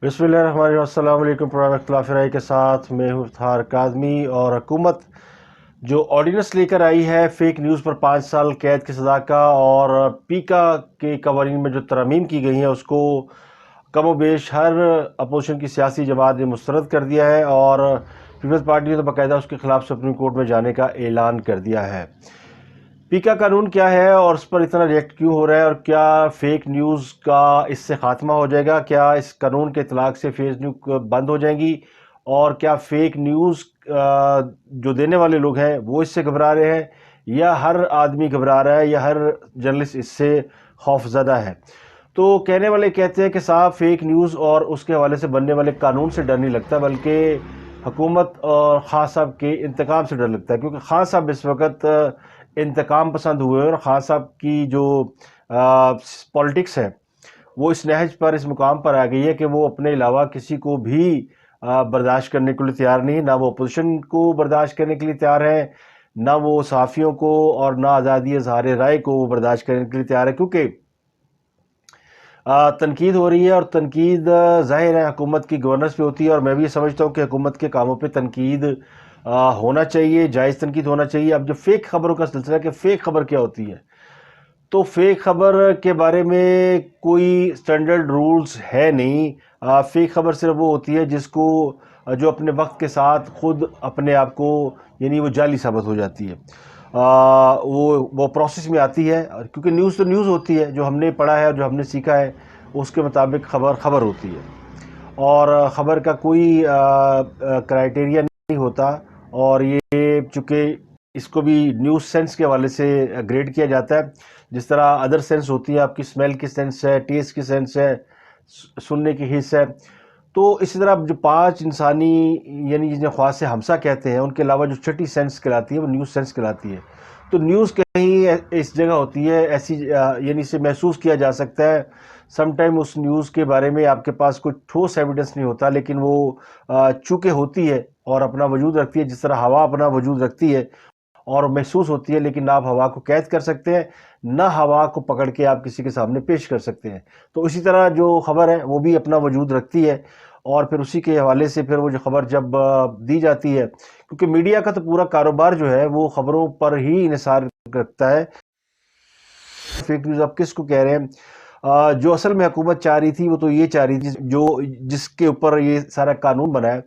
بسم اللہ الرحمن الرحیم۔ السلام علیکم۔ پروگرام اختلاف رائے کے ساتھ میں ہوں افتخار کاظمی۔ اور حکومت جو آرڈیننس لے کر آئی ہے فیک نیوز پر 5 سال قید کی سزا کا، اور پیکا کے قوانین میں جو ترامیم کی گئی ہیں اس کو کم و بیش ہر اپوزیشن کی سیاسی جماعت نے مسترد کر دیا ہے، اور پیپلز پارٹی نے تو باقاعدہ اس کے خلاف سپریم کورٹ میں جانے کا اعلان کر دیا ہے۔ پیکا قانون کیا ہے اور اس پر اتنا ریئیکٹ کیوں ہو رہا ہے، اور کیا فیک نیوز کا اس سے خاتمہ ہو جائے گا؟ کیا اس قانون کے اطلاق سے فیک نیوز بند ہو جائیں گی؟ اور کیا فیک نیوز جو دینے والے لوگ ہیں وہ اس سے گھبرا رہے ہیں، یا ہر آدمی گھبرا رہا ہے، یا ہر جرنلسٹ اس سے خوف زدہ ہے؟ تو کہنے والے کہتے ہیں کہ صاحب فیک نیوز اور اس کے حوالے سے بننے والے قانون سے ڈر نہیں لگتا، بلکہ حکومت اور خان صاحب کے انتقام سے ڈر لگتا ہے، کیونکہ خان صاحب اس وقت انتقام پسند ہوئے، اور خان صاحب کی جو پالیٹکس ہے وہ اس نہج پر، اس مقام پر آ گئی ہے کہ وہ اپنے علاوہ کسی کو بھی برداشت کرنے کے لیے تیار نہیں، نہ وہ اپوزیشن کو برداشت کرنے کے لیے تیار ہے، نہ وہ صحافیوں کو اور نہ آزادی اظہار رائے کو وہ برداشت کرنے کے لیے تیار ہے، کیونکہ تنقید ہو رہی ہے، اور تنقید ظاہر ہے حکومت کی گورننس پہ ہوتی ہے، اور میں بھی یہ سمجھتا ہوں کہ حکومت کے کاموں پہ تنقید ہونا چاہیے، جائز تنقید ہونا چاہیے۔ اب جو فیک خبروں کا سلسلہ ہے کہ فیک خبر کیا ہوتی ہے، تو فیک خبر کے بارے میں کوئی سٹینڈرڈ رولز ہے نہیں۔ فیک خبر صرف وہ ہوتی ہے جس کو جو اپنے وقت کے ساتھ خود اپنے آپ کو، یعنی وہ جعلی ثابت ہو جاتی ہے، وہ پروسیس میں آتی ہے، کیونکہ نیوز تو نیوز ہوتی ہے، جو ہم نے پڑھا ہے اور جو ہم نے سیکھا ہے اس کے مطابق خبر خبر ہوتی ہے، اور خبر کا کوئی کرائٹیریا نہیں ہوتا۔ اور یہ چونکہ اس کو بھی نیوز سینس کے حوالے سے گریڈ کیا جاتا ہے، جس طرح ادر سینس ہوتی ہے، آپ کی اسمیل کی سینس ہے، ٹیسٹ کی سینس ہے، سننے کی حس ہے، تو اسی طرح جو 5 انسانی، یعنی جنہیں خواص ہمسا کہتے ہیں، ان کے علاوہ جو چھٹی سینس کہلاتی ہے وہ نیوز سینس کہلاتی ہے۔ تو نیوز کہیں اس جگہ ہوتی ہے ایسی، یعنی اسے محسوس کیا جا سکتا ہے۔ سم ٹائم اس نیوز کے بارے میں آپ کے پاس کوئی ٹھوس ایویڈنس نہیں ہوتا، لیکن وہ چونکہ ہوتی ہے اور اپنا وجود رکھتی ہے، جس طرح ہوا اپنا وجود رکھتی ہے اور محسوس ہوتی ہے، لیکن نہ آپ ہوا کو قید کر سکتے ہیں، نہ ہوا کو پکڑ کے آپ کسی کے سامنے پیش کر سکتے ہیں۔ تو اسی طرح جو خبر ہے وہ بھی اپنا وجود رکھتی ہے، اور پھر اسی کے حوالے سے پھر وہ جو خبر جب دی جاتی ہے، کیونکہ میڈیا کا تو پورا کاروبار جو ہے وہ خبروں پر ہی انحصار رکھتا ہے۔ فیک نیوز آپ کس کو کہہ رہے ہیں؟ جو اصل میں حکومت چاہ رہی تھی وہ تو یہ چاہ رہی تھی، جس کے اوپر یہ سارا قانون بنا ہے،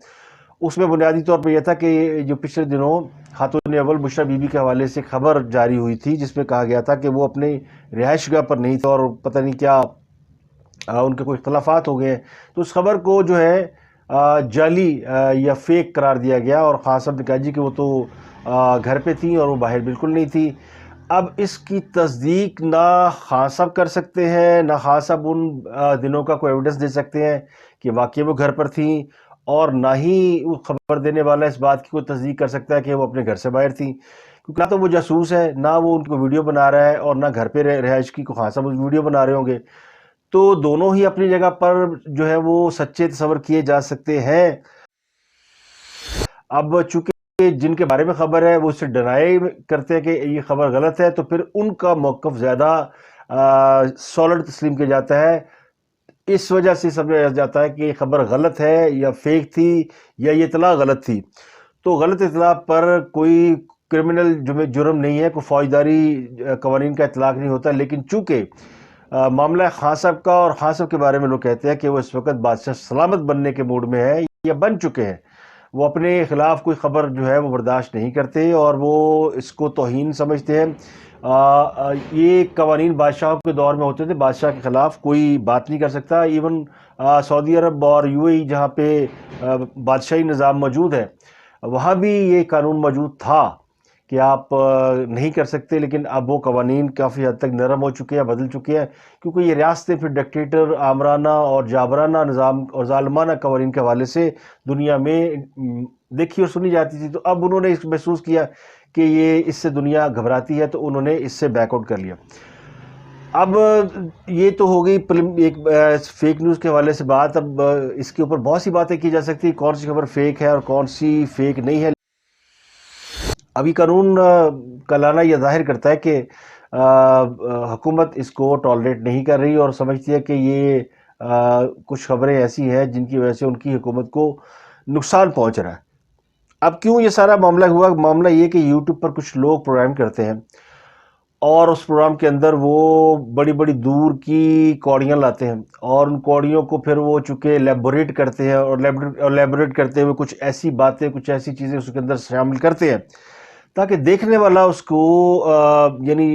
اس میں بنیادی طور پر یہ تھا کہ جو پچھلے دنوں خاتون اول بشریٰ بی بی کے حوالے سے خبر جاری ہوئی تھی، جس میں کہا گیا تھا کہ وہ اپنے رہائش گاہ پر نہیں تھے، اور پتہ نہیں کیا ان کے کوئی اختلافات ہو گئے ہیں، تو اس خبر کو جو ہے جعلی یا فیک قرار دیا گیا، اور خان صاحب نے کہا جی کہ وہ تو گھر پہ تھیں اور وہ باہر بالکل نہیں تھی۔ اب اس کی تصدیق نہ خان صاحب کر سکتے ہیں، نہ خان صاحب ان دنوں کا کوئی ایویڈنس دے سکتے ہیں کہ واقعی وہ گھر پر تھیں، اور نہ ہی وہ خبر دینے والا اس بات کی کوئی تصدیق کر سکتا ہے کہ وہ اپنے گھر سے باہر تھیں، کیونکہ نہ تو وہ جاسوس ہے، نہ وہ ان کو ویڈیو بنا رہا ہے، اور نہ گھر پہ رہائش کی کو خان صاحب ویڈیو بنا رہے ہوں گے۔ تو دونوں ہی اپنی جگہ پر جو ہے وہ سچے تصور کیے جا سکتے ہیں۔ اب چونکہ جن کے بارے میں خبر ہے وہ اسے ڈینائی کرتے ہیں کہ یہ خبر غلط ہے، تو پھر ان کا موقف زیادہ سالڈ تسلیم کیا جاتا ہے، اس وجہ سے سمجھا جاتا ہے کہ یہ خبر غلط ہے یا فیک تھی، یا یہ اطلاع غلط تھی۔ تو غلط اطلاع پر کوئی کرمنل جرم نہیں ہے، کوئی فوجداری قوانین کا اطلاق نہیں ہوتا، لیکن چونکہ معاملہ خان صاحب کا، اور خان صاحب کے بارے میں لوگ کہتے ہیں کہ وہ اس وقت بادشاہ سلامت بننے کے موڈ میں ہے یا بن چکے ہیں، وہ اپنے خلاف کوئی خبر جو ہے وہ برداشت نہیں کرتے، اور وہ اس کو توہین سمجھتے ہیں۔ یہ قوانین بادشاہوں کے دور میں ہوتے تھے، بادشاہ کے خلاف کوئی بات نہیں کر سکتا، ایون سعودی عرب اور یو اے ای جہاں پہ بادشاہی نظام موجود ہے، وہاں بھی یہ قانون موجود تھا کہ آپ نہیں کر سکتے، لیکن اب وہ قوانین کافی حد تک نرم ہو چکے ہیں، بدل چکے ہیں، کیونکہ یہ ریاستیں پھر ڈکٹیٹر، آمرانہ اور جابرانہ نظام اور ظالمانہ قوانین کے حوالے سے دنیا میں دیکھی اور سنی جاتی تھی، تو اب انہوں نے اس محسوس کیا کہ یہ اس سے دنیا گھبراتی ہے، تو انہوں نے اس سے بیک آؤٹ کر لیا۔ اب یہ تو ہو گئی ایک فیک نیوز کے حوالے سے بات۔ اب اس کے اوپر بہت سی باتیں کی جا سکتی ہیں، کون سی خبر فیک ہے اور کون سی فیک نہیں ہے۔ ابھی قانون کا لانا یہ ظاہر کرتا ہے کہ حکومت اس کو ٹالریٹ نہیں کر رہی، اور سمجھتی ہے کہ یہ کچھ خبریں ایسی ہیں جن کی وجہ سے ان کی حکومت کو نقصان پہنچ رہا ہے۔ اب کیوں یہ سارا معاملہ ہوا؟ معاملہ یہ کہ یوٹیوب پر کچھ لوگ پروگرام کرتے ہیں اور اس پروگرام کے اندر وہ بڑی بڑی دور کی کوڑیاں لاتے ہیں اور ان کوڑیوں کو پھر وہ چونکہ لیبوریٹ کرتے ہیں اور لیبوریٹ کرتے ہوئے کچھ ایسی باتیں، کچھ ایسی چیزیں اس کے اندر شامل کرتے ہیں تاکہ دیکھنے والا اس کو یعنی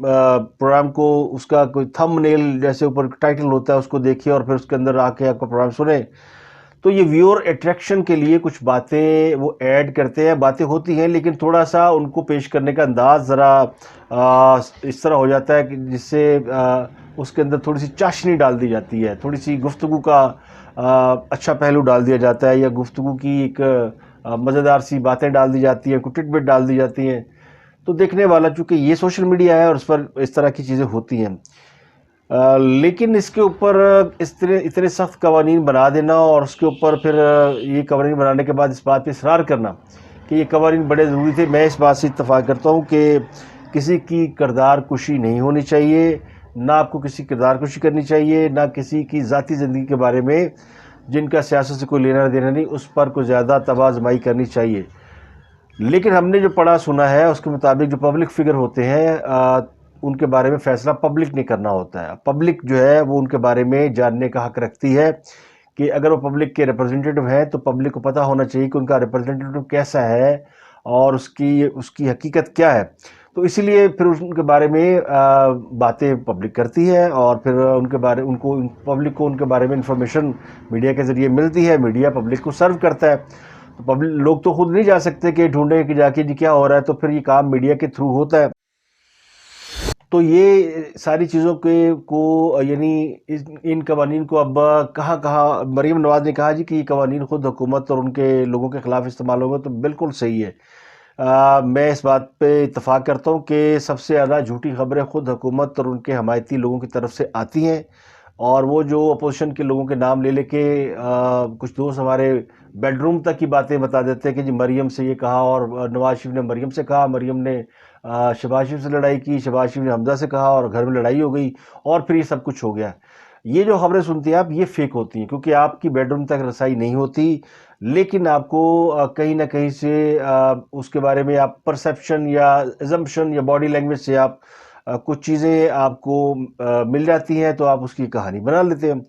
پروگرام کو اس کا کوئی تھم نیل جیسے اوپر ٹائٹل ہوتا ہے اس کو دیکھے اور پھر اس کے اندر آ کے آپ کا پروگرام سنے۔ تو یہ ویور اٹریکشن کے لیے کچھ باتیں وہ ایڈ کرتے ہیں، باتیں ہوتی ہیں لیکن تھوڑا سا ان کو پیش کرنے کا انداز ذرا اس طرح ہو جاتا ہے کہ جس سے اس کے اندر تھوڑی سی چاشنی ڈال دی جاتی ہے، تھوڑی سی گفتگو کا اچھا پہلو ڈال دیا جاتا ہے، یا گفتگو کی ایک مزیدار سی باتیں ڈال دی جاتی ہیں، کچھ ٹٹ بٹ ڈال دی جاتی ہیں۔ تو دیکھنے والا چونکہ یہ سوشل میڈیا ہے اور اس پر اس طرح کی چیزیں ہوتی ہیں، لیکن اس کے اوپر اتنے سخت قوانین بنا دینا اور اس کے اوپر پھر یہ قوانین بنانے کے بعد اس بات پہ اصرار کرنا کہ یہ قوانین بڑے ضروری تھے، میں اس بات سے اتفاق کرتا ہوں کہ کسی کی کردار کشی نہیں ہونی چاہیے، نہ آپ کو کسی کردار کشی کرنی چاہیے، نہ کسی کی ذاتی زندگی کے بارے میں جن کا سیاست سے کوئی لینا دینا نہیں اس پر کوئی زیادہ تباہ آزمائی کرنی چاہیے۔ لیکن ہم نے جو پڑھا سنا ہے اس کے مطابق جو پبلک فگر ہوتے ہیں ان کے بارے میں فیصلہ پبلک نے کرنا ہوتا ہے۔ پبلک جو ہے وہ ان کے بارے میں جاننے کا حق رکھتی ہے کہ اگر وہ پبلک کے ریپرزنٹیٹو ہیں تو پبلک کو پتہ ہونا چاہیے کہ ان کا ریپرزنٹیٹو کیسا ہے اور اس کی حقیقت کیا ہے۔ تو اسی لیے پھر ان کے بارے میں باتیں پبلک کرتی ہے اور پھر پبلک کو ان کے بارے میں انفارمیشن میڈیا کے ذریعے ملتی ہے، میڈیا پبلک کو سرو کرتا ہے۔ تو لوگ تو خود نہیں جا سکتے کہ ڈھونڈیں کہ جا کے جی کیا ہو رہا ہے، تو پھر یہ کام میڈیا کے تھرو ہوتا ہے۔ تو یہ ساری چیزوں کو یعنی ان قوانین کو اب کہاں مریم نواز نے کہا جی کہ یہ قوانین خود حکومت اور ان کے لوگوں کے خلاف استعمال ہوں گے، تو بالکل صحیح ہے۔ میں اس بات پہ اتفاق کرتا ہوں کہ سب سے زیادہ جھوٹی خبریں خود حکومت اور ان کے حمایتی لوگوں کی طرف سے آتی ہیں، اور وہ جو اپوزیشن کے لوگوں کے نام لے کے کچھ دوست ہمارے بیڈ روم تک کی باتیں بتا دیتے ہیں کہ جی مریم سے یہ کہا اور نواز شریف نے مریم سے کہا، مریم نے شہباز شریف سے لڑائی کی، شہباز شریف نے حمزہ سے کہا اور گھر میں لڑائی ہو گئی اور پھر یہ سب کچھ ہو گیا۔ یہ جو خبریں سنتے ہیں آپ یہ فیک ہوتی ہیں کیونکہ آپ کی بیڈ روم تک رسائی نہیں ہوتی، لیکن آپ کو کہیں نہ کہیں سے اس کے بارے میں آپ پرسیپشن یا ایزمپشن یا باڈی لینگویج سے آپ کچھ چیزیں آپ کو مل جاتی ہیں تو آپ اس کی کہانی بنا لیتے ہیں۔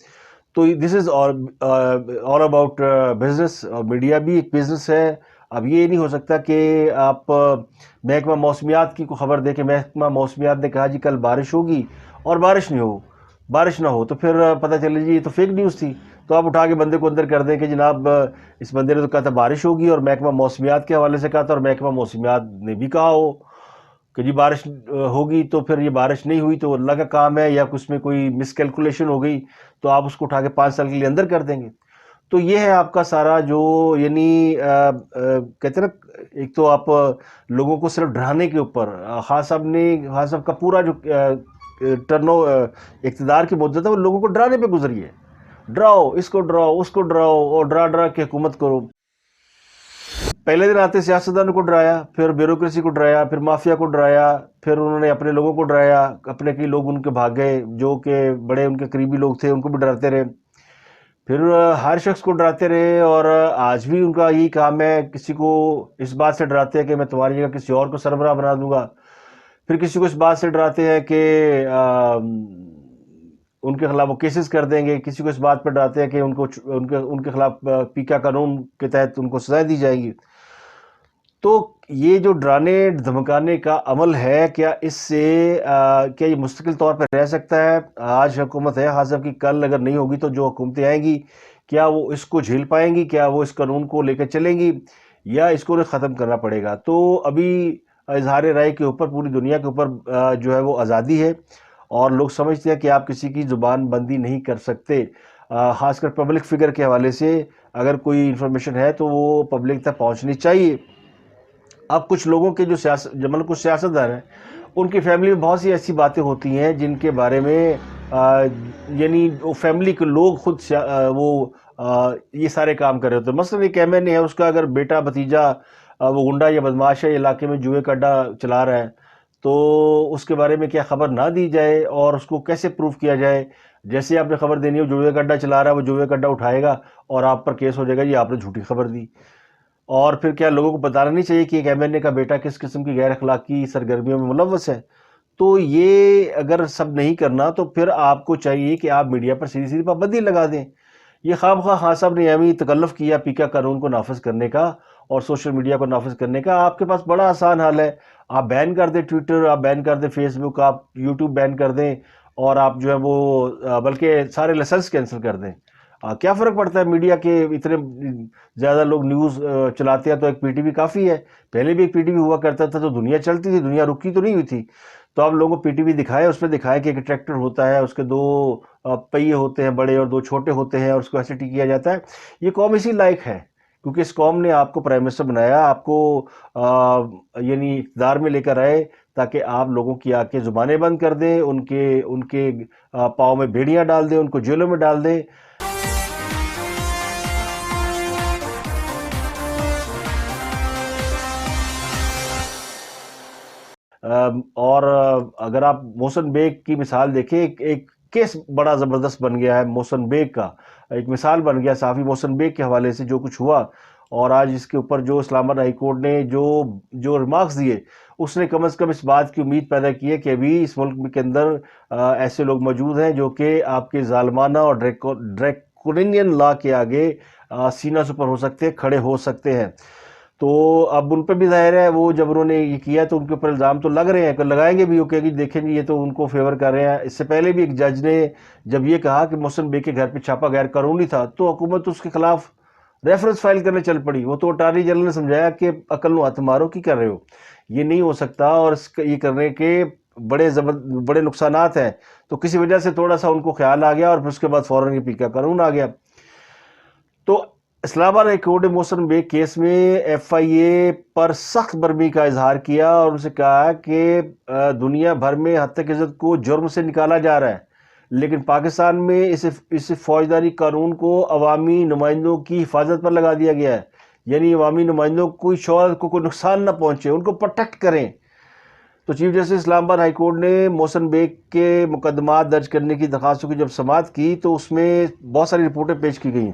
تو دس از آل اباؤٹ بزنس، اور میڈیا بھی ایک بزنس ہے۔ اب یہ نہیں ہو سکتا کہ آپ محکمہ موسمیات کی کو خبر دے کہ محکمہ موسمیات نے کہا جی کل بارش ہوگی اور بارش نہ ہو تو پھر پتہ چلے جی یہ تو فیک نیوز تھی، تو آپ اٹھا کے بندے کو اندر کر دیں کہ جناب اس بندے نے تو کہا تھا بارش ہوگی اور محکمہ موسمیات کے حوالے سے کہا تھا اور محکمہ موسمیات نے بھی کہا ہو کہ جی بارش ہوگی، تو پھر یہ بارش نہیں ہوئی تو اللہ کا کام ہے یا اس میں کوئی مس کیلکولیشن ہو گئی تو آپ اس کو اٹھا کے 5 سال کے لیے اندر کر دیں گے۔ تو یہ ہے آپ کا سارا جو یعنی کہتے ہیں نا، ایک تو آپ لوگوں کو صرف ڈرانے کے اوپر خان صاحب کا پورا جو اقتدار کی مدت ہے وہ لوگوں کو ڈرانے پہ گزری ہے۔ ڈراؤ، اس کو ڈراؤ، اس کو ڈراؤ اور ڈرا کے حکومت کرو۔ پہلے دن آتے سیاستدانوں کو ڈرایا، پھر بیوروکریسی کو ڈرایا، پھر مافیا کو ڈرایا، پھر انہوں نے اپنے لوگوں کو ڈرایا، اپنے کئی لوگ ان کے بھاگ گئے جو کہ بڑے ان کے قریبی لوگ تھے ان کو بھی ڈراتے رہے، پھر ہر شخص کو ڈراتے رہے، اور آج بھی ان کا یہی کام ہے، کسی کو اس بات سے ڈراتے ہیں کہ میں تمہاری جگہ کسی اور کو سربراہ بنا دوں گا، پھر کسی کو اس بات سے ڈراتے ہیں کہ ان کے خلاف وہ کیسز کر دیں گے، کسی کو اس بات پہ ڈراتے ہیں کہ ان کے خلاف پیکا قانون کے تحت ان کو سزائیں دی جائیں گی۔ تو یہ جو ڈرانے دھمکانے کا عمل ہے، کیا اس سے کیا یہ مستقل طور پر رہ سکتا ہے؟ آج حکومت ہے حاصل کی، کل اگر نہیں ہوگی تو جو حکومتیں آئیں گی کیا وہ اس کو جھیل پائیں گی؟ کیا وہ اس قانون کو لے کر چلیں گی یا اس کو ختم کرنا پڑے گا؟ تو ابھی اظہار رائے کے اوپر پوری دنیا کے اوپر جو ہے وہ آزادی ہے، اور لوگ سمجھتے ہیں کہ آپ کسی کی زبان بندی نہیں کر سکتے، خاص کر پبلک فگر کے حوالے سے اگر کوئی انفارمیشن ہے تو وہ پبلک تک پہنچنی چاہیے۔ اب کچھ لوگوں کے جو کچھ سیاستدان ہیں ان کی فیملی میں بہت سی ایسی باتیں ہوتی ہیں جن کے بارے میں یعنی فیملی کے لوگ خود یہ سارے کام کر رہے ہوتے ہیں۔ مثلا ایک ایم این اے ہے، اس کا اگر بیٹا بھتیجا وہ گنڈا یا بدماش ہے، علاقے میں جوئے کا اڈا چلا رہا ہے، تو اس کے بارے میں کیا خبر نہ دی جائے اور اس کو کیسے پروف کیا جائے؟ جیسے آپ نے خبر دینی ہے جوئے کا اڈا چلا رہا ہے، وہ جوئے کا اڈا اٹھائے گا اور آپ پر کیس ہو جائے گا جی آپ نے جھوٹی خبر دی۔ اور پھر کیا لوگوں کو بتانا نہیں چاہیے کہ ایک ایم این اے کا بیٹا کس قسم کی غیر اخلاقی سرگرمیوں میں ملوث ہے؟ تو یہ اگر سب نہیں کرنا تو پھر آپ کو چاہیے کہ آپ میڈیا پر سیدھی سیدھی پابندی لگا دیں۔ یہ خواہ خان صاحب نے اہمی تکلف کیا پیکا قانون کو نافذ کرنے کا اور سوشل میڈیا کو نافذ کرنے کا۔ آپ کے پاس بڑا آسان حل ہے، آپ بین کر دیں ٹویٹر، آپ بین کر دیں فیس بک، آپ یوٹیوب بین کر دیں، اور آپ جو ہے وہ بلکہ سارے لائسنس کینسل کر دیں۔ کیا فرق پڑتا ہے؟ میڈیا کے اتنے زیادہ لوگ نیوز چلاتے ہیں تو ایک پی ٹی وی کافی ہے۔ پہلے بھی ایک پی ٹی وی ہوا کرتا تھا تو دنیا چلتی تھی، دنیا رکی تو نہیں ہوئی تھی۔ تو آپ لوگوں کو پی ٹی وی دکھائے، اس پہ دکھائے کہ ایک ٹریکٹر ہوتا ہے، اس کے دو پہیے ہوتے ہیں بڑے اور دو چھوٹے ہوتے ہیں، اور اس کو ایسے کیا جاتا ہے۔ یہ قوم اسی لائق ہے کیونکہ اس قوم نے آپ کو پرائم منسٹر بنایا، آپ کو یعنی اقتدار میں لے کر آئے تاکہ آپ لوگوں کی آ کے زبانیں بند کر دیں، ان کے پاؤں میں بیڑیاں ڈال دیں، ان کو جیلوں میں ڈال دیں۔ اور اگر آپ محسن بیگ کی مثال دیکھیں، ایک کیس بڑا زبردست بن گیا ہے محسن بیگ کا، ایک مثال بن گیا صحافی محسن بیگ کے حوالے سے جو کچھ ہوا، اور آج اس کے اوپر جو اسلام آباد ہائی کورٹ نے جو ریمارکس دیے، اس نے کم از کم اس بات کی امید پیدا کی ہے کہ ابھی اس ملک کے اندر ایسے لوگ موجود ہیں جو کہ آپ کے ظالمانہ اور ڈریکونین لا کے آگے سینہ سپر ہو سکتے ہیں، کھڑے ہو سکتے ہیں۔ تو اب ان پہ بھی ظاہر ہے، وہ جب انہوں نے یہ کیا تو ان کے اوپر الزام تو لگ رہے ہیں، کہ لگائیں گے بھی، وہ کہ دیکھیں جی یہ تو ان کو فیور کر رہے ہیں۔ اس سے پہلے بھی ایک جج نے جب یہ کہا کہ محسن بیگ کے گھر پہ چھاپا غیر قانونی تھا تو حکومت اس کے خلاف ریفرنس فائل کرنے چل پڑی۔ وہ تو اٹارنی جنرل نے سمجھایا کہ عقل نو ہاتھ مارو، کی کر رہے ہو، یہ نہیں ہو سکتا، اور یہ کرنے کے بڑے نقصانات ہیں۔ تو کسی وجہ سے تھوڑا سا ان کو خیال آ گیا اور پھر اس کے بعد فوراً یہ پیکا قانون آ گیا۔ تو اسلام آباد ہائی کورٹ نے محسن بیگ کیس میں ایف آئی اے پر سخت برہمی کا اظہار کیا اور اسے کہا کہ دنیا بھر میں حتیٰ عزت کو جرم سے نکالا جا رہا ہے، لیکن پاکستان میں اس فوجداری قانون کو عوامی نمائندوں کی حفاظت پر لگا دیا گیا ہے، یعنی عوامی نمائندوں کو شہرت کو کوئی نقصان نہ پہنچے، ان کو پروٹیکٹ کریں۔ تو چیف جسٹس اسلام آباد ہائی کورٹ نے محسن بیگ کے مقدمات درج کرنے کی درخواستوں کی جب سماعت کی تو اس میں بہت ساری رپورٹیں پیش کی گئیں۔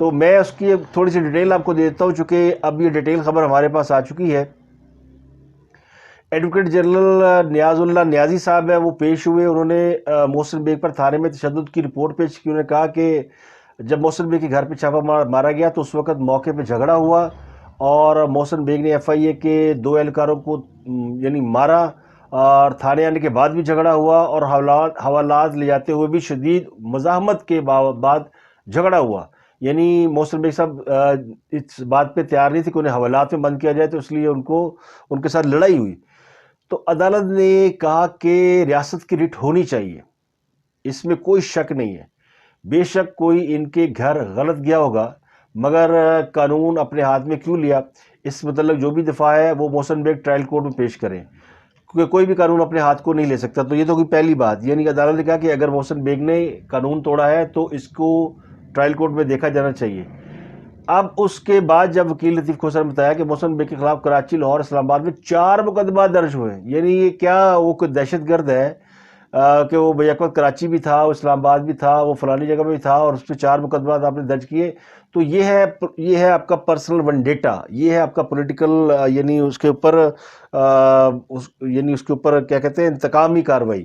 تو میں اس کی تھوڑی سی ڈیٹیل آپ کو دیتا ہوں، چونکہ اب یہ ڈیٹیل خبر ہمارے پاس آ چکی ہے۔ ایڈوکیٹ جنرل نیاز اللہ نیازی صاحب ہیں، وہ پیش ہوئے، انہوں نے محسن بیگ پر تھانے میں تشدد کی رپورٹ پیش کی۔ انہوں نے کہا کہ جب محسن بیگ کے گھر پہ چھاپا مارا گیا تو اس وقت موقع پہ جھگڑا ہوا اور محسن بیگ نے ایف آئی اے کے 2 اہلکاروں کو یعنی مارا، اور تھانے آنے کے بعد بھی جھگڑا ہوا اور حوالات لے جاتے ہوئے بھی شدید مزاحمت کے بعد جھگڑا ہوا۔ یعنی محسن بیگ صاحب اس بات پہ تیار نہیں تھے کہ انہیں حوالات میں بند کیا جائے، تو اس لیے ان کے ساتھ لڑائی ہوئی۔ تو عدالت نے کہا کہ ریاست کی رٹ ہونی چاہیے، اس میں کوئی شک نہیں ہے۔ بے شک کوئی ان کے گھر غلط گیا ہوگا، مگر قانون اپنے ہاتھ میں کیوں لیا؟ اس متعلق جو بھی دفاع ہے وہ محسن بیگ ٹرائل کورٹ میں پیش کریں، کیونکہ کوئی بھی قانون اپنے ہاتھ کو نہیں لے سکتا۔ تو یہ تو کوئی پہلی بات، یعنی عدالت نے کہا کہ اگر محسن بیگ نے قانون توڑا ہے تو اس کو ٹرائل کورٹ میں دیکھا جانا چاہیے۔ اب اس کے بعد جب وکیل لطیف کھوسر نے بتایا کہ محسن بیگ کے خلاف کراچی، لاہور، اسلام آباد میں 4 مقدمات درج ہوئے، یعنی یہ کیا وہ کوئی دہشت گرد ہے کہ وہ بیک وقت کراچی بھی تھا، وہ اسلام آباد بھی تھا، وہ فلانی جگہ میں بھی تھا، اور اس پہ 4 مقدمات آپ نے درج کیے؟ تو یہ ہے آپ کا پرسنل ونڈیٹا، یہ ہے آپ کا پولیٹیکل، یعنی اس کے اوپر کیا کہتے ہیں، انتقامی کاروائی۔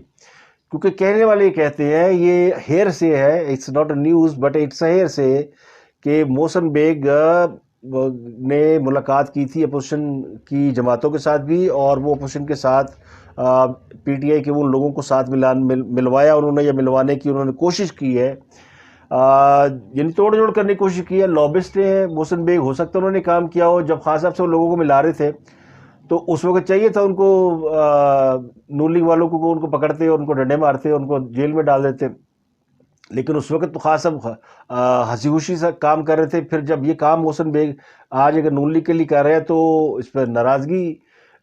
کیونکہ کہنے والے یہ کہتے ہیں، یہ ہیر سے ہے، it's not a news but it's a hearsay, کہ محسن بیگ نے ملاقات کی تھی اپوزیشن کی جماعتوں کے ساتھ بھی، اور وہ اپوزیشن کے ساتھ پی ٹی آئی کے ان لوگوں کو ساتھ ملوایا انہوں نے، یا ملوانے کی انہوں نے کوشش کی ہے، یعنی توڑ جوڑ کرنے کی کوشش کی ہے۔ لابسٹ ہیں محسن بیگ، ہو سکتا ہے انہوں نے کام کیا ہو۔ جب خان صاحب سے وہ لوگوں کو ملا رہے تھے تو اس وقت چاہیے تھا ان کو نون لیگ والوں کو ان کو پکڑتے اور ان کو ڈنڈے مارتے، ان کو جیل میں ڈال دیتے، لیکن اس وقت تو خان صاحب ہنسی خوشی سے کام کر رہے تھے۔ پھر جب یہ کام محسن بیگ آج اگر نون لیگ کے لیے کر رہے ہیں تو اس پر ناراضگی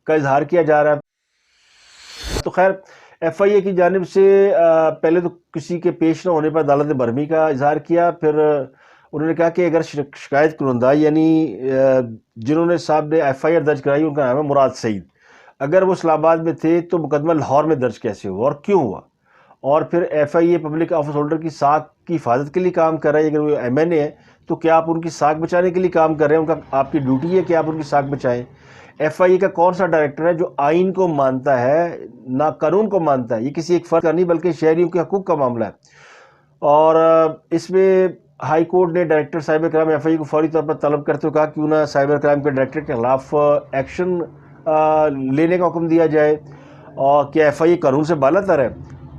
کا اظہار کیا جا رہا ہے۔ تو خیر، ایف آئی اے کی جانب سے پہلے تو کسی کے پیش نہ ہونے پر عدالت نے برہمی کا اظہار کیا، پھر انہوں نے کہا کہ اگر شکایت کنندہ یعنی جنہوں نے صاحب نے ایف آئی آر درج کرائی ان کا نام ہے مراد سعید، اگر وہ اسلام آباد میں تھے تو مقدمہ لاہور میں درج کیسے ہوا اور کیوں ہوا؟ اور پھر F I A public office holder کی ساکھ کی حفاظت کے لیے کام کر رہا ہے، اگر وہ ایم این اے ہے تو کیا آپ ان کی ساکھ بچانے کے لیے کام کر رہے ہیں؟ ان کا آپ کی ڈیوٹی ہے کہ آپ ان کی ساکھ بچائیں؟ ایف آئی اے کا کون سا ڈائریکٹر ہے جو آئین کو مانتا ہے، نہ قانون کو مانتا ہے؟ یہ کسی ایک فرد کا نہیں بلکہ شہریوں کے حقوق کا معاملہ ہے۔ اور اس میں ہائی کورٹ نے director cyber crime F I اے کو فوری طور پر طلب کرتے ہوئے کہا کیوں نہ سائبر کرائم کے ڈائریکٹر کے خلاف ایکشن لینے کا حکم دیا جائے، اور کیا ایف آئی اے قانون سے بالا تر ہے؟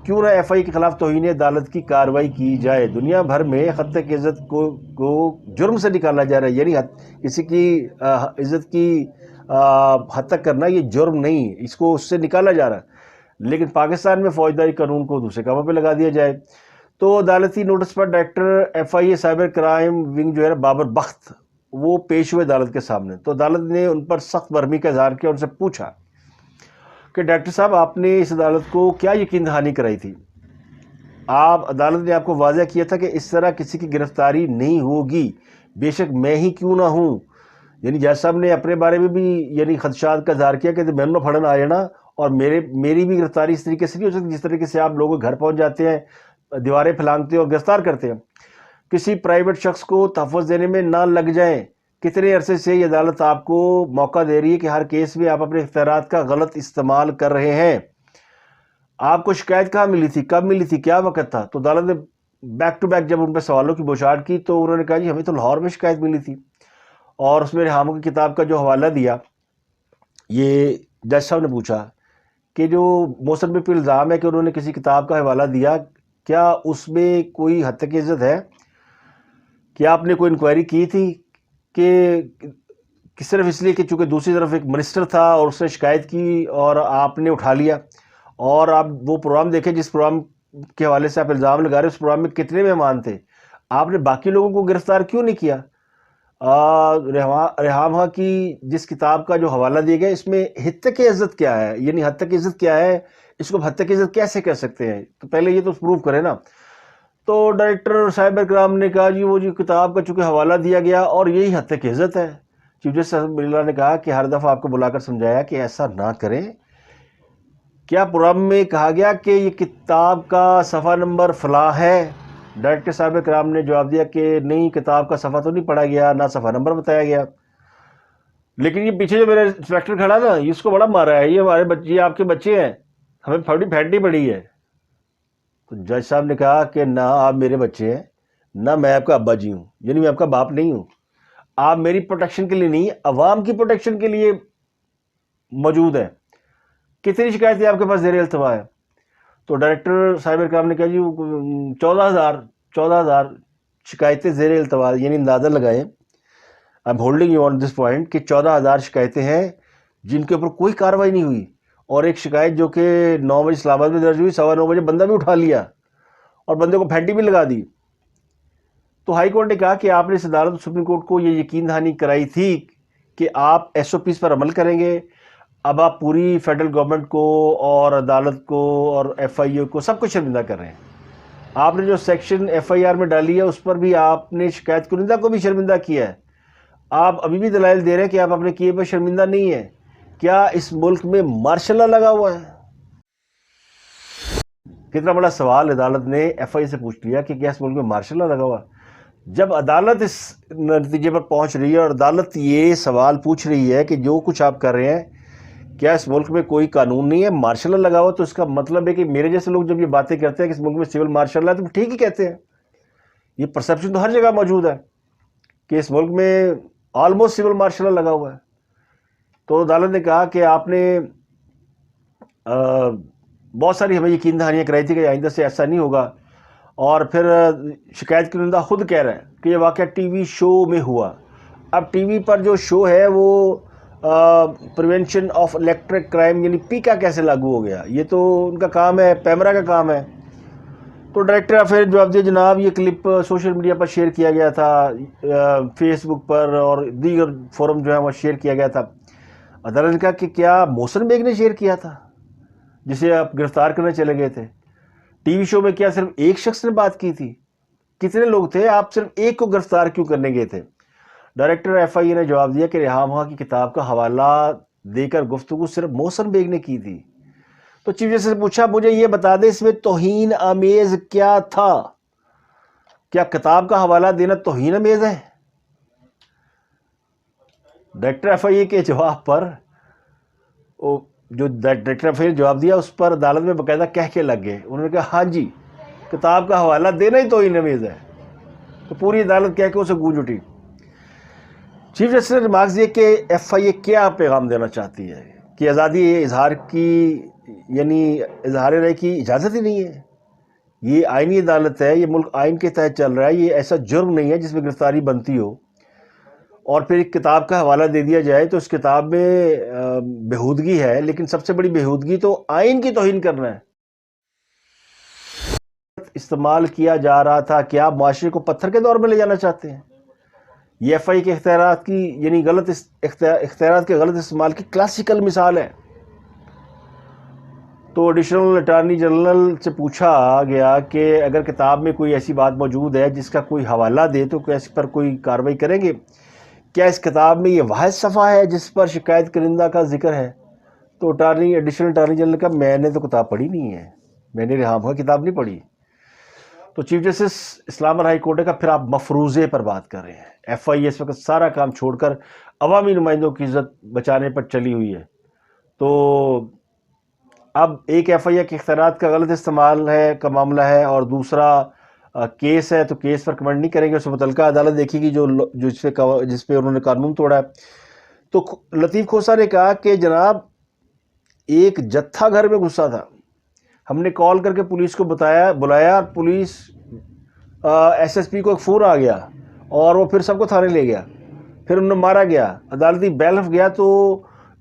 کیوں نہ ایف آئی اے کے خلاف توہین عدالت کی کارروائی کی جائے؟ دنیا بھر میں خطۂ عزت کو جرم سے نکالا جا رہا ہے، یعنی کسی کی عزت کی حد تک کرنا یہ جرم نہیں، اس کو اس سے نکالا جا رہا ہے، لیکن پاکستان میں فوجداری قانون کو دوسرے کاموں پہ لگا دیا جائے۔ تو عدالتی notice per director F I A cyber crime wing جو ہے بابر بخت، وہ پیش ہوئے عدالت کے سامنے۔ تو عدالت نے ان پر سخت برہمی کا اظہار کیا، ان سے پوچھا کہ ڈائریکٹر صاحب آپ نے اس عدالت کو کیا یقین دہانی کرائی تھی؟ عدالت نے آپ کو واضح کیا تھا کہ اس طرح کسی کی گرفتاری نہیں ہوگی، بے شک میں ہی کیوں نہ ہوں۔ یعنی جج صاحب نے اپنے بارے میں بھی یعنی خدشات کا اظہار کیا کہ میں نہ پھڑن آ جانا، اور میری بھی گرفتاری اس طریقے سے نہیں ہو سکتی جس طریقے سے آپ لوگوں کے گھر پہنچ جاتے ہیں، دیواریں پھلانگتے ہیں اور گرفتار کرتے ہیں۔ کسی پرائیویٹ شخص کو تحفظ دینے میں نہ لگ جائیں۔ کتنے عرصے سے یہ عدالت آپ کو موقع دے رہی ہے کہ ہر کیس میں آپ اپنے اختیارات کا غلط استعمال کر رہے ہیں؟ آپ کو شکایت کہاں ملی تھی، کب ملی تھی، کیا وقت تھا؟ تو عدالت نے بیک ٹو بیک جب ان پہ سوالوں کی بوچھاڑ کی تو انہوں نے کہا جی ہمیں تو لاہور میں شکایت ملی تھی، اور اس میں ریحام کی کتاب کا جو حوالہ دیا، یہ جج صاحب نے پوچھا کہ جو محسن بے پہ الزام ہے کہ انہوں نے کسی کتاب کا حوالہ دیا، کیا اس میں کوئی حد تک عزت ہے؟ کیا آپ نے کوئی انکوائری کی تھی کہ صرف اس لیے کہ چونکہ دوسری طرف ایک منسٹر تھا اور اس نے شکایت کی اور آپ نے اٹھا لیا؟ اور آپ وہ پروگرام دیکھیں جس پروگرام کے حوالے سے آپ الزام لگا رہے ہیں، اس پروگرام میں کتنے مہمان تھے؟ آپ نے باقی لوگوں کو گرفتار کیوں نہیں کیا؟ ریحام کی جس کتاب کا جو حوالہ دیا گیا اس میں حد تک عزت کیا ہے، یعنی حد تک عزت کیا ہے، اس کو حد تک عزت کیسے کہہ سکتے ہیں؟ تو پہلے یہ تو پروف کرے نا۔ تو ڈائریکٹر سائبر کرائم نے کہا جی وہ جی کتاب کا چونکہ حوالہ دیا گیا اور یہی حد تک عزت ہے۔ چیف جسٹس اللہ نے کہا کہ ہر دفعہ آپ کو بلا کر سمجھایا کہ ایسا نہ کریں۔ کیا پروگرام میں کہا گیا کہ یہ کتاب کا صفحہ نمبر فلاں ہے؟ ڈائریکٹر سائبر کرائم نے جواب دیا کہ نہیں، کتاب کا صفحہ تو نہیں پڑھا گیا، نہ صفحہ نمبر بتایا گیا، لیکن یہ پیچھے جو میرا انسپیکٹر کھڑا نا اس کو بڑا مارا ہے، یہ ہمارے بچے، یہ آپ کے بچے ہیں، ہمیں پھیٹنی پڑی ہے۔ تو جج صاحب نے کہا کہ نہ آپ میرے بچے ہیں، نہ میں آپ کا ابا جی ہوں، یعنی میں آپ کا باپ نہیں ہوں۔ آپ میری پروٹیکشن کے لیے نہیں، عوام کی پروٹیکشن کے لیے موجود ہیں۔ کتنی شکایتیں آپ کے پاس زیر التوا ہے؟ تو ڈائریکٹر سائبر کرائم نے کہا جی 14,000 شکایتیں زیر التوا، یعنی اندازہ لگائیں، I am holding you on this point کہ 14,000 شکایتیں ہیں جن کے اوپر کوئی کارروائی نہیں ہوئی، اور ایک شکایت جو کہ 9 بجے اسلام آباد میں درج ہوئی، 9:15 بجے بندہ بھی اٹھا لیا اور بندے کو پھینٹی بھی لگا دی۔ تو ہائی کورٹ نے کہا کہ آپ نے اس عدالت سپریم کورٹ کو یہ یقین دہانی کرائی تھی کہ آپ ایس او پیز پر عمل کریں گے۔ اب آپ پوری فیڈرل گورنمنٹ کو اور عدالت کو اور ایف آئی اے کو سب کو شرمندہ کر رہے ہیں۔ آپ نے جو سیکشن ایف آئی آر میں ڈالی ہے اس پر بھی آپ نے شکایت کنندہ کو بھی شرمندہ کیا ہے۔ آپ ابھی بھی دلائل دے رہے ہیں کہ آپ اپنے کیے پر شرمندہ نہیں ہیں۔ کیا اس ملک میں مارشل لا لگا ہوا ہے؟ کتنا بڑا سوال عدالت نے ایف آئی اے سے پوچھ لیا کہ کیا اس ملک میں مارشل لا لگا ہوا ہے؟ جب عدالت اس نتیجے پر پہنچ رہی ہے اور عدالت یہ سوال پوچھ رہی ہے کہ جو کچھ آپ کر رہے ہیں کیا اس ملک میں کوئی قانون نہیں ہے، مارشل لا لگا ہوا، تو اس کا مطلب ہے کہ میرے جیسے لوگ جب یہ باتیں کرتے ہیں کہ اس ملک میں سول مارشل لا ہے تو ٹھیک ہی کہتے ہیں۔ یہ پرسپشن تو ہر جگہ موجود ہے کہ اس ملک میں آلموسٹ سول مارشل لا لگا ہوا ہے۔ تو عدالت نے کہا کہ آپ نے بہت ساری ہمیں یقین دہانیاں کرائی تھی کہ آئندہ سے ایسا نہیں ہوگا، اور پھر شکایت کنندہ خود کہہ رہا ہے کہ یہ واقعہ ٹی وی شو میں ہوا۔ اب ٹی وی پر جو شو ہے وہ پریونشن آف الیکٹرک کرائم یعنی پیکا کیسے لاگو ہو گیا؟ یہ تو ان کا کام ہے، پیمرا کا کام ہے۔ تو ڈائریکٹر افیئر جواب دیا جناب یہ کلپ سوشل میڈیا پر شیئر کیا گیا تھا، فیس بک پر اور دیگر فورم جو ہے وہ شیئر کیا گیا تھا۔ عدالت نے کہا کہ کیا محسن بیگ نے شیئر کیا تھا جسے آپ گرفتار کرنے چلے گئے تھے؟ ٹی وی شو میں کیا صرف ایک شخص نے بات کی تھی؟ کتنے لوگ تھے؟ آپ صرف ایک کو گرفتار کیوں کرنے گئے تھے؟ ڈائریکٹر ایف آئی اے نے جواب دیا کہ ریحام کی کتاب کا حوالہ دے کر گفتگو صرف محسن بیگ نے کی تھی. تو چیف جسٹس سے پوچھا مجھے یہ بتا دے اس میں توہین آمیز کیا تھا؟ کیا کتاب کا حوالہ دینا توہین آمیز ہے؟ ڈائریکٹر ایف آئی اے کے جواب پر جو ڈائریکٹر ایف آئی اے نے جواب دیا اس پر عدالت میں باقاعدہ کہہ کے لگ گئے. انہوں نے کہا ہاں جی کتاب کا حوالہ دینا ہی توہین آمیز ہے. تو پوری عدالت کہہ کے اسے گونج اٹھی. چیف جسٹس نے ریمارکس دیے کہ ایف آئی اے کیا پیغام دینا چاہتی ہے کہ آزادی اظہار کی یعنی اظہار رائے کی اجازت ہی نہیں ہے. یہ آئینی عدالت ہے, یہ ملک آئین کے تحت چل رہا ہے, یہ ایسا جرم نہیں ہے جس میں گرفتاری بنتی ہو. اور پھر ایک کتاب کا حوالہ دے دیا جائے تو اس کتاب میں بےہودگی ہے, لیکن سب سے بڑی بےہودگی تو آئین کی توہین کرنا ہے. استعمال کیا جا رہا تھا کہ آپ معاشرے کو پتھر کے دور میں لے جانا چاہتے ہیں. یہ ایف آئی کے اختیارات کی یعنی غلط اختیارات کے غلط استعمال کی کلاسیکل مثال ہے. تو ایڈیشنل اٹارنی جنرل سے پوچھا گیا کہ اگر کتاب میں کوئی ایسی بات موجود ہے جس کا کوئی حوالہ دے تو اس پر کوئی کارروائی کریں گے؟ کیا اس کتاب میں یہ واحد صفحہ ہے جس پر شکایت کنندہ کا ذکر ہے؟ تو ایڈیشنل اٹارنی جنرل کا میں نے تو کتاب پڑھی نہیں ہے, میں نے ریحام خان کتاب نہیں پڑھی. تو چیف جسٹس اسلام آباد ہائی کورٹ کا پھر آپ مفروضے پر بات کر رہے ہیں. ایف آئی اے اس وقت سارا کام چھوڑ کر عوامی نمائندوں کی عزت بچانے پر چلی ہوئی ہے. تو اب ایک ایف آئی اے کے اختیارات کا غلط استعمال کا معاملہ ہے اور دوسرا کیس ہے, تو کیس پر کمنٹ نہیں کریں گے, اس متعلقہ عدالت دیکھے گی جس پہ انہوں نے قانون توڑا ہے. تو لطیف کھوسہ نے کہا کہ جناب ایک جتھا گھر میں گھسا تھا, ہم نے کال کر کے پولیس کو بلایا, پولیس ایس ایس پی کو ایک فون آ گیا اور وہ پھر سب کو تھانے لے گیا, پھر انہوں نے مارا گیا, عدالتی بیلف گیا تو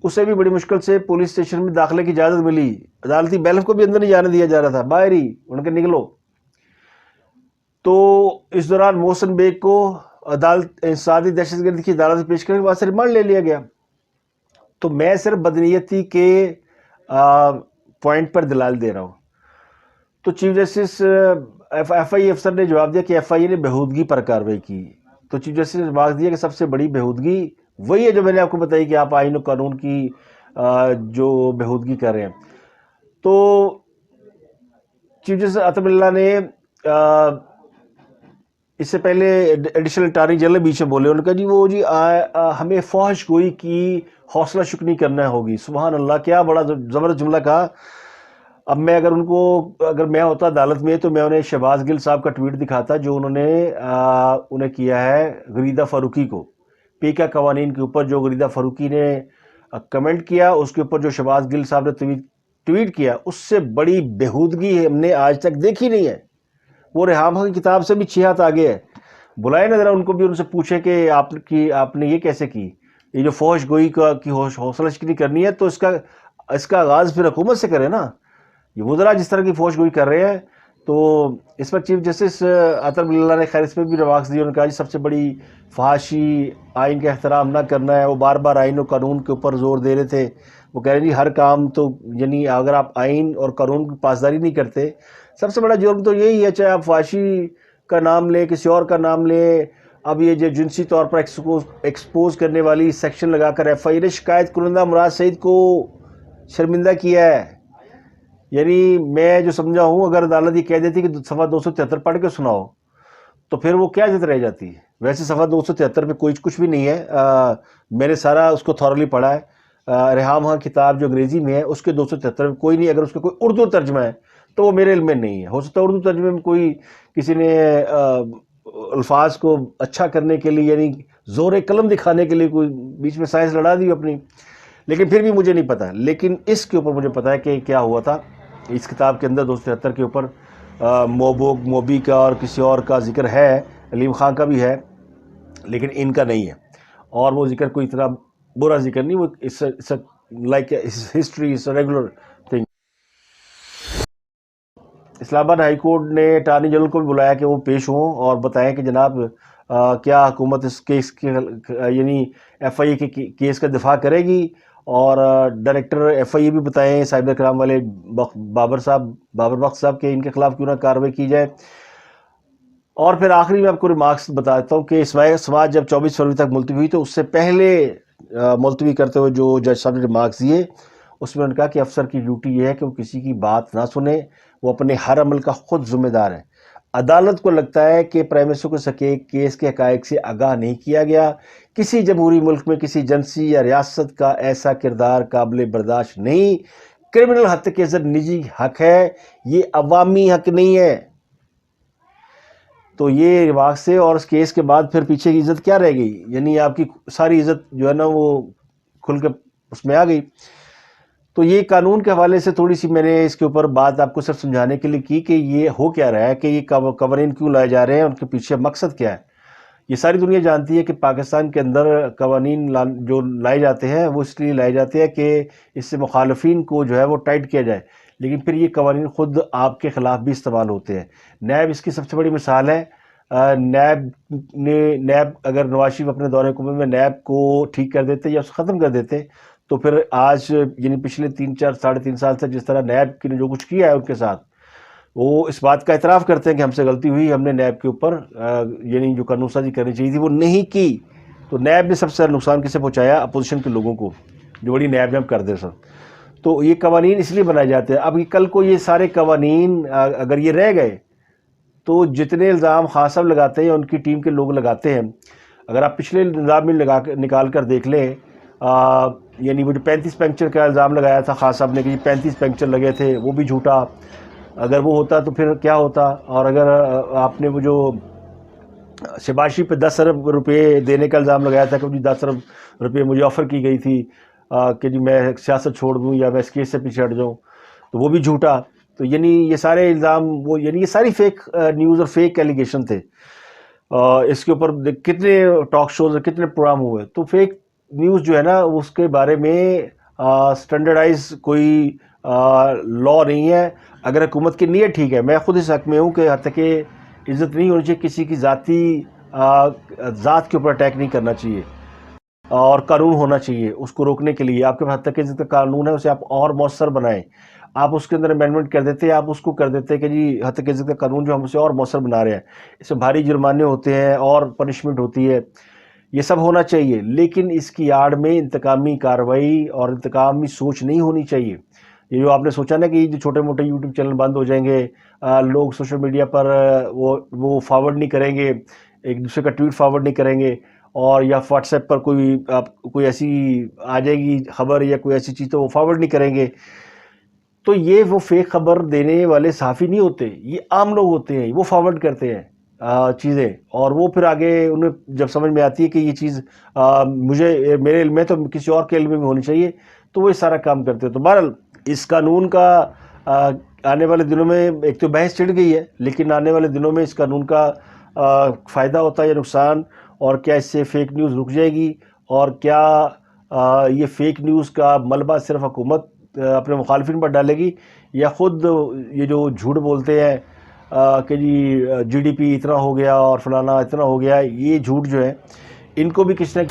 اسے بھی بڑی مشکل سے پولیس اسٹیشن میں داخلے کی اجازت ملی. عدالتی بیلف کو بھی اندر نہیں جانے دیا جا رہا تھا, باہر ہی ان کے نکلو. تو اس دوران محسن بیگ کو عدالت انسدادی دہشت گردی کی عدالت پیش کرنے کے بعد سے ریمانڈ لے لیا گیا. تو میں صرف بدنیتی کے پوائنٹ پر دلائل دے رہا ہوں. تو چیف جسٹس ایف آئی اے افسر نے جواب دیا کہ ایف آئی اے نے بےہودگی پر کارروائی کی. تو چیف جسٹس نے جواب دیا کہ سب سے بڑی بےہودگی وہی ہے جو میں نے آپ کو بتائی کہ آپ آئین و قانون کی جو بےہودگی کر رہے ہیں. تو چیف جسٹس عطب اللہ نے اس سے پہلے ایڈیشنل اٹارنی جنرل بیچ میں بولے, انہوں نے کہا جی وہ جی ہمیں فحش گوئی کی حوصلہ شکنی کرنا ہوگی. سبحان اللہ, کیا بڑا زبردست جملہ کہا. اب میں اگر میں ہوتا عدالت میں تو میں انہیں شہباز گل صاحب کا ٹویٹ دکھاتا جو انہیں کیا ہے غریدہ فاروقی کو, پی کا قوانین کے اوپر جو غریدہ فاروقی نے کمنٹ کیا, اس کے اوپر جو شہباز گل صاحب نے ٹویٹ کیا, اس سے بڑی بےہودگی ہم نے آج تک دیکھی نہیں ہے. وہ ریحام خان کی کتاب سے بھی 6 ہاتھ آگے ہے. بلائے نہ ذرا ان کو بھی, ان سے پوچھیں کہ آپ نے یہ کیسے کی. یہ جو فحش گوئی کی حوصلہ شکنی کرنی ہے تو اس کا آغاز پھر حکومت سے کرے نا. یہ وہ ذرا جس طرح کی فحش گوئی کر رہے ہیں. تو اس پر چیف جسٹس عطب اللہ نے خیر اس پہ بھی ریمارکس دی. انہوں نے کہا جی سب سے بڑی فحاشی آئین کا احترام نہ کرنا ہے. وہ بار بار آئین و قانون کے اوپر زور دے رہے تھے. وہ کہہ رہے ہیں جی ہر کام تو یعنی اگر آپ آئین اور قانون کی پاسداری نہیں کرتے, سب سے بڑا جرم تو یہی ہے, چاہے آپ فحاشی کا نام لیں کسی اور کا نام لیں. اب یہ جو جنسی طور پر ایکسپوز کرنے والی سیکشن لگا کر ایف آئی اے نے شکایت کنندہ مراد سعید کو شرمندہ کیا ہے. یعنی میں جو سمجھا ہوں اگر عدالت یہ کہہ دیتی کہ صفحہ 273 پڑھ کے سناؤ تو پھر وہ کیا عزت رہ جاتی ہے. ویسے صفحہ 273 پہ کچھ بھی نہیں ہے, میں نے سارا اس کو تھورلی پڑھا ہے. ریحام خان کتاب جو انگریزی میں ہے اس کے 273 میں کوئی نہیں. اگر اس کا کوئی اردو ترجمہ ہے تو وہ میرے علم میں نہیں ہے. ہو سکتا ہے اردو ترجمے میں کوئی کسی نے الفاظ کو اچھا کرنے کے لیے یعنی زور قلم دکھانے کے لیے کوئی بیچ میں سائنس لڑا دی اپنی, لیکن پھر بھی مجھے نہیں پتا. لیکن اس کے اوپر مجھے پتا ہے کہ کیا ہوا تھا. اس کتاب کے اندر 273 کے اوپر موبی کا اور کسی اور کا ذکر ہے, علیم خان کا بھی ہے, لیکن ان کا نہیں ہے. اور وہ ذکر کوئی اتنا برا ذکر نہیں, وہ like history is regular thing. Islamabad high court نے اٹارنی جنرل کو بھی بلایا کہ وہ پیش ہوں اور بتائیں کہ جناب کیا حکومت اس کیس کے یعنی ایف آئی اے کے کیس کا دفاع کرے گی, اور ڈائریکٹر ایف آئی اے بھی بتائیں سائبر کرائم والے بابر بخش صاحب کے ان کے خلاف کیوں نہ کارروائی کی جائے. اور پھر آخری میں آپ کو ریمارکس بتاتا ہوں کہ سماعت جب 24 فروری تک ملتوی ہوئی تو اس سے پہلے ملتوی کرتے ہوئے جو جج صاحب نے ریمارکس دیے اس میں انہوں نے کہا کہ افسر کی ڈیوٹی یہ ہے کہ وہ کسی کی بات نہ سنے، وہ اپنے ہر عمل کا خود ذمہ دار ہے۔ عدالت کو لگتا ہے کہ پرائم منسٹر کو سکے کیس کے حقائق سے آگاہ نہیں کیا گیا، کسی جمہوری ملک میں کسی ایجنسی یا ریاست کا ایسا کردار قابل برداشت نہیں، کرمنل حد تک عزت نجی حق ہے، یہ عوامی حق نہیں ہے۔ تو یہ ریمارکس سے اور اس کیس کے بعد پھر پیچھے کی عزت کیا رہ گئی؟ یعنی آپ کی ساری عزت جو ہے نا وہ کھل کے اس میں آ گئی۔ تو یہ قانون کے حوالے سے تھوڑی سی میں نے اس کے اوپر بات آپ کو صرف سمجھانے کے لیے کی کہ یہ ہو کیا رہا ہے، کہ یہ قوانین کیوں لائے جا رہے ہیں، ان کے پیچھے مقصد کیا ہے۔ یہ ساری دنیا جانتی ہے کہ پاکستان کے اندر قوانین جو لائے جاتے ہیں وہ اس لیے لائے جاتے ہیں کہ اس سے مخالفین کو جو ہے وہ ٹائٹ کیا جائے، لیکن پھر یہ قوانین خود آپ کے خلاف بھی استعمال ہوتے ہیں۔ نیب اس کی سب سے بڑی مثال ہے۔ نیب اگر نواز شریف اپنے دور حکومت میں نیب کو ٹھیک کر دیتے یا اس کو ختم کر دیتے تو پھر آج یعنی پچھلے 3-4 سال سے جس طرح نیب کی نے جو کچھ کیا ہے ان کے ساتھ، وہ اس بات کا اعتراف کرتے ہیں کہ ہم سے غلطی ہوئی، ہم نے نیب کے اوپر یعنی جو قانون سازی کرنی چاہیے تھی وہ نہیں کی۔ تو نیب نے سب سے زیادہ نقصان کسے پہنچایا؟ اپوزیشن کے لوگوں کو، جو بڑی نیب جب کر دے سر۔ تو یہ قوانین اس لیے بنائے جاتے ہیں۔ اب کل کو یہ سارے قوانین اگر یہ رہ گئے تو جتنے الزام خان صاحب لگاتے ہیں ان کی ٹیم کے لوگ لگاتے ہیں، اگر آپ پچھلے نظام میں نکال کر دیکھ لیں، یعنی وہ جو 35 پنکچر کا الزام لگایا تھا خان صاحب نے کہ 35 پنکچر لگے تھے، وہ بھی جھوٹا۔ اگر وہ ہوتا تو پھر کیا ہوتا؟ اور اگر آپ نے وہ جو شباشی پہ 10 ارب روپے دینے کا الزام لگایا تھا کہ جی 10 ارب روپے مجھے آفر کی گئی تھی کہ جی میں سیاست چھوڑ دوں یا میں اس کیس سے پیچھے ہٹ جاؤں، تو وہ بھی جھوٹا۔ تو یعنی یہ سارے الزام یعنی یہ ساری فیک نیوز اور فیک ایلیگیشن تھے۔ اس کے اوپر کتنے ٹاک شوز اور کتنے پروگرام ہوئے۔ تو فیک نیوز جو ہے نا اس کے بارے میں سٹینڈرڈائز کوئی لا نہیں ہے۔ اگر حکومت کی نیت ٹھیک ہے، میں خود اس حق میں ہوں کہ حتیٰ کہ عزت نہیں ہونی چاہیے، کسی کی ذاتی ذات کے اوپر اٹیک نہیں کرنا چاہیے، اور قانون ہونا چاہیے اس کو روکنے کے لیے۔ آپ کے پاس حتیٰ کہ عزت کا قانون ہے، اسے آپ اور مؤثر بنائیں۔ آپ اس کے اندر امینڈمنٹ کر دیتے ہیں، آپ اس کو کر دیتے ہیں کہ جی حتیٰ کہ عزت کا قانون جو ہم اسے اور مؤثر بنا رہے ہیں، اس میں بھاری جرمانے ہوتے ہیں اور پنشمنٹ ہوتی ہے، یہ سب ہونا چاہیے، لیکن اس کی آڑ میں انتقامی کارروائی اور انتقامی سوچ نہیں ہونی چاہیے۔ یہ جو آپ نے سوچا نا کہ یہ جو چھوٹے موٹے یوٹیوب چینل بند ہو جائیں گے، لوگ سوشل میڈیا پر وہ فارورڈ نہیں کریں گے، ایک دوسرے کا ٹویٹ فارورڈ نہیں کریں گے، اور یا واٹس ایپ پر کوئی ایسی آ جائے گی خبر یا کوئی ایسی چیز تو وہ فارورڈ نہیں کریں گے۔ تو یہ وہ فیک خبر دینے والے صحافی نہیں ہوتے، یہ عام لوگ ہوتے ہیں، وہ فارورڈ کرتے ہیں چیزیں، اور وہ پھر آگے انہیں جب سمجھ میں آتی ہے کہ یہ چیز میرے علم میں تو کسی اور کے علم میں ہونی چاہیے، تو وہ یہ سارا کام کرتے ہیں۔ تو بہرحال اس قانون کا آنے والے دنوں میں ایک تو بحث چڑھ گئی ہے، لیکن آنے والے دنوں میں اس قانون کا فائدہ ہوتا ہے یا نقصان، اور کیا اس سے فیک نیوز رک جائے گی، اور کیا یہ فیک نیوز کا ملبہ صرف حکومت اپنے مخالفین پر ڈالے گی، یا خود یہ جو جھوٹ بولتے ہیں کہ جی ڈی پی اتنا ہو گیا اور فلانا اتنا ہو گیا، یہ جھوٹ جو ہے ان کو بھی کسی نہ